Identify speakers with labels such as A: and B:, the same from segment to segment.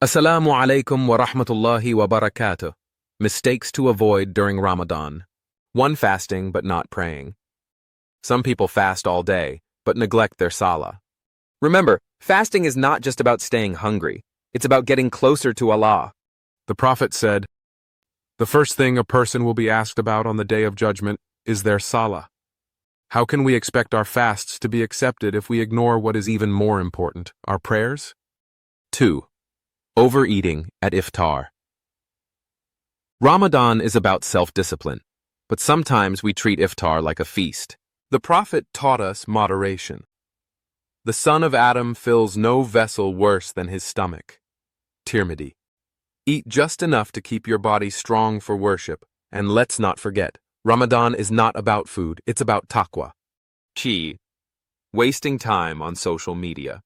A: Assalamu alaikum wa rahmatullahi wa barakatuh. Mistakes to avoid during Ramadan. 1. Fasting but not praying. Some people fast all day, but neglect their Salah. Remember, fasting is not just about staying hungry. It's about getting closer to Allah.
B: The Prophet said, "The first thing a person will be asked about on the Day of Judgment is their Salah." How can we expect our fasts to be accepted if we ignore what is even more important, our prayers?
A: 2. Overeating at Iftar. Ramadan is about self-discipline, but sometimes we treat Iftar like a feast.
B: The Prophet taught us moderation. The son of Adam fills no vessel worse than his stomach. Tirmidhi. Eat just enough to keep your body strong for worship, and let's not forget, Ramadan is not about food, it's about Taqwa.
A: Chi. Wasting time on social media.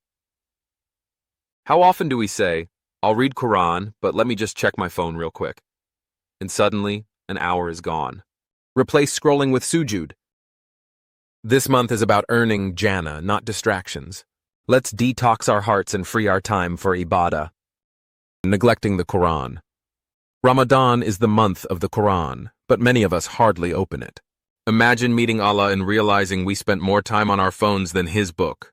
A: How often do we say, "I'll read Quran, but let me just check my phone real quick," and suddenly, an hour is gone. Replace scrolling with sujud. This month is about earning Jannah, not distractions. Let's detox our hearts and free our time for ibadah. Neglecting the Quran. Ramadan is the month of the Quran, but many of us hardly open it. Imagine meeting Allah and realizing we spent more time on our phones than His book.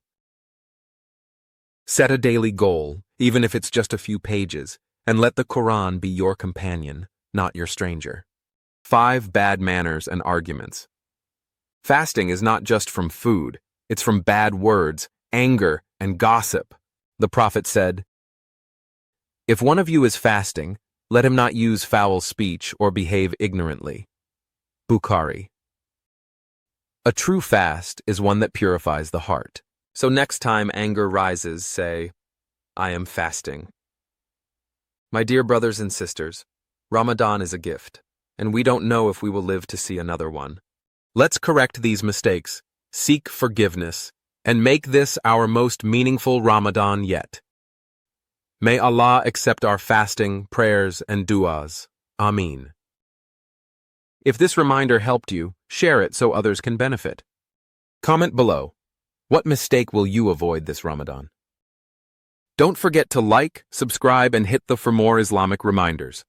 A: Set a daily goal, even if it's just a few pages, and let the Quran be your companion, not your stranger. 5. Bad manners and arguments. Fasting is not just from food, it's from bad words, anger, and gossip. The Prophet said, "If one of you is fasting, let him not use foul speech or behave ignorantly." Bukhari. A true fast is one that purifies the heart. So next time anger rises, say, "I am fasting." My dear brothers and sisters, Ramadan is a gift, and we don't know if we will live to see another one. Let's correct these mistakes, seek forgiveness, and make this our most meaningful Ramadan yet. May Allah accept our fasting, prayers, and du'as. Ameen. If this reminder helped you, share it so others can benefit. Comment below. What mistake will you avoid this Ramadan? Don't forget to like, subscribe, and hit the for more Islamic reminders.